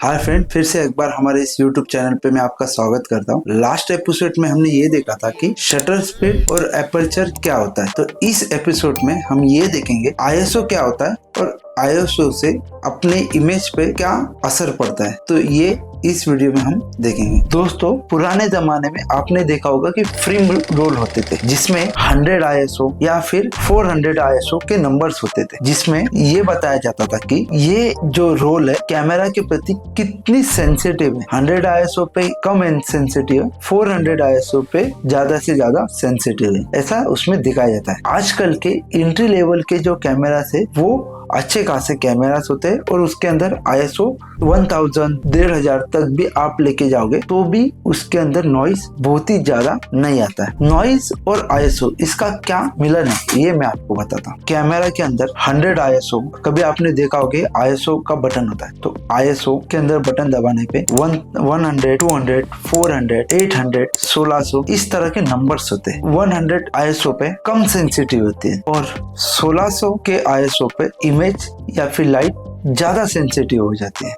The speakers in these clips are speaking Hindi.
हाय फ्रेंड, फिर से एक बार हमारे इस YouTube चैनल पे मैं आपका स्वागत करता हूँ। लास्ट एपिसोड में हमने ये देखा था कि शटर स्पीड और एपर्चर क्या होता है। तो इस एपिसोड में हम ये देखेंगे ISO क्या होता है और ISO से अपने इमेज पे क्या असर पड़ता है। तो ये इस वीडियो में हम देखेंगे। दोस्तों, पुराने जमाने में आपने देखा होगा कि फ्रेम रोल होते थे जिसमें 100 ISO या फिर 400 ISO के नंबर्स होते थे, जिसमें ये बताया जाता था कि ये जो रोल है कैमरा के प्रति कितनी सेंसिटिव है। 100 ISO पे कम सेंसिटिव है, 400 ISO पे ज्यादा से ज्यादा सेंसिटिव है, ऐसा उसमें दिखाया जाता है। आजकल के एंट्री लेवल के जो कैमरा है वो अच्छे खासे कैमरास होते हैं और उसके अंदर ISO 1000 1500 तक भी आप लेके जाओगे तो भी उसके अंदर नॉइस बहुत ही ज्यादा नहीं आता है। नॉइस और ISO इसका क्या मिलन है ये मैं आपको बताता हूँ। कैमरा के अंदर 100 ISO, कभी आपने देखा होगा ISO का बटन होता है, तो ISO के अंदर बटन दबाने पे 100 200 400 800 1600 इस तरह के नंबर्स होते हैं। 100 ISO पे कम सेंसिटिव होती है और 1600 के ISO पे इमेज या फिर लाइट ज्यादा सेंसिटिव हो जाती है।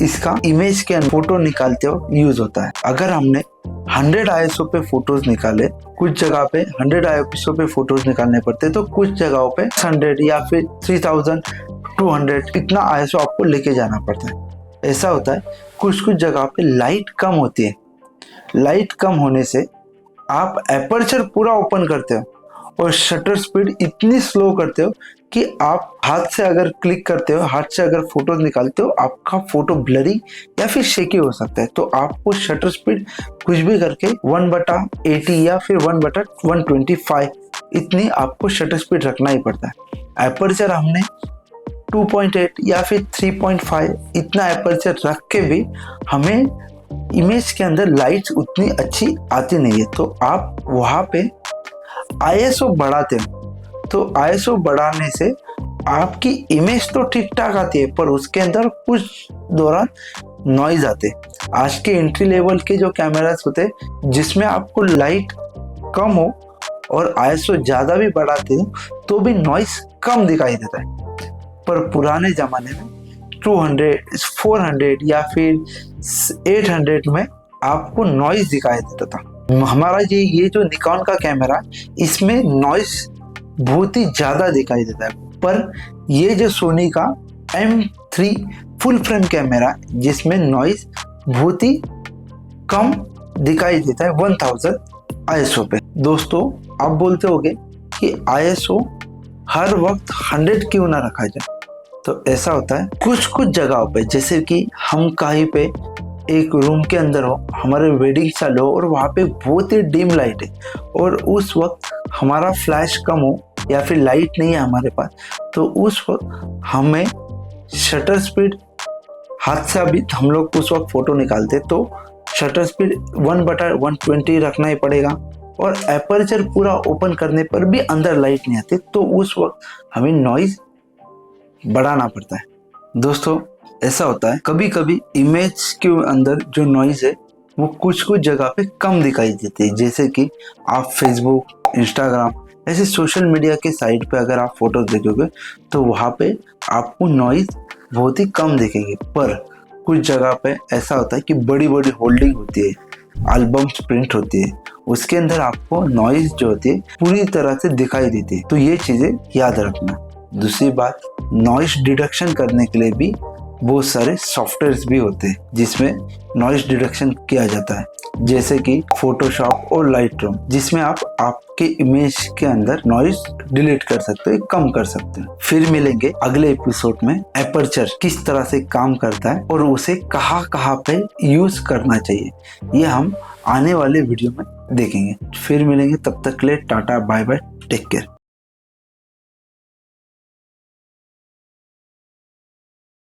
इसका इमेज के फोटो निकालते हो यूज होता है। अगर हमने 100 ISO पे फोटोज निकाले, कुछ जगह पे 100 ISO पे फोटोज निकालने पड़ते तो कुछ जगहों पे 100 या फिर 3200 इतना ISO आपको लेके जाना पड़ता है। ऐसा होता है कुछ जगह पे लाइट कम होती है। लाइट कम होने से आप एपर्चर पूरा ओपन करते हो और शटर स्पीड इतनी स्लो करते हो कि आप हाथ से अगर क्लिक करते हो, हाथ से अगर फोटो निकालते हो, आपका फोटो ब्लरी या फिर शेकी हो सकता है। तो आपको शटर स्पीड कुछ भी करके 1/80 या फिर 1/125 इतनी आपको शटर स्पीड रखना ही पड़ता है। एपर्चर हमने 2.8 या फिर 3.5 इतना एपर्चर रख के भी हमें इमेज के अंदर लाइट्स उतनी अच्छी आती नहीं है। तो आप वहां पे ISO बढ़ाते हो, तो ISO बढ़ाने से आपकी इमेज तो ठीक ठाक आती है पर उसके अंदर कुछ दौरान नॉइज आते। आज के एंट्री लेवल के जो कैमरास होते हैं जिसमें आपको लाइट कम हो और ISO ज्यादा भी बढ़ाते हो तो भी नॉइज कम दिखाई देता है। पर पुराने जमाने में 200 400 या फिर 800 में आपको नॉइज दिखाई देता था। हमारा ये जो निकॉन का कैमरा, इसमें नॉइज बहुत ही ज्यादा दिखाई देता है। पर ये जो सोनी का M3 फुल फ्रेम कैमरा जिसमें नॉइज बहुत ही कम दिखाई देता है 1000 ISO पे। दोस्तों, आप बोलते होगे कि ISO हर वक्त 100 क्यों ना रखा जाए। तो ऐसा होता है कुछ जगहों पे, जैसे कि हम कहीं पे एक रूम के अंदर हो, हमारे वेडिंग चालू हो और वहाँ पे बहुत ही डिम लाइट है और उस वक्त हमारा फ्लैश कम हो या फिर लाइट नहीं है हमारे पास, तो उस वक्त हमें शटर स्पीड हाथ से अभी हम लोग उस वक्त फोटो निकालते तो शटर स्पीड 1/120 रखना ही पड़ेगा और एपर्चर पूरा ओपन करने पर भी अंदर लाइट नहीं आती, तो उस वक्त हमें नॉइज बढ़ाना पड़ता है। दोस्तों, ऐसा होता है कभी कभी इमेज के अंदर जो नॉइज है वो कुछ जगह पे कम दिखाई देती है। जैसे कि आप फेसबुक, इंस्टाग्राम ऐसे सोशल मीडिया के साइट पे अगर आप फोटो देखोगे तो वहाँ पे आपको नॉइज बहुत ही कम दिखेगी। पर कुछ जगह पे ऐसा होता है कि बड़ी बड़ी होल्डिंग होती है, एल्बम्स प्रिंट होती है, उसके अंदर आपको नॉइज जो होती है पूरी तरह से दिखाई देती है। तो ये चीजें याद रखना। दूसरी बात, नॉइज डिडक्शन करने के लिए भी बहुत सारे सॉफ्टवेयर्स भी होते हैं जिसमें नॉइज डिडक्शन किया जाता है, जैसे कि फोटोशॉप और लाइटरूम, जिसमें आप आपके इमेज के अंदर नॉइज डिलीट कर सकते हो, कम कर सकते हो। फिर मिलेंगे अगले एपिसोड में एपर्चर किस तरह से काम करता है और उसे कहाँ पे यूज करना चाहिए, ये हम आने वाले वीडियो में देखेंगे। फिर मिलेंगे, तब तक के लिए tata bye bye, take care.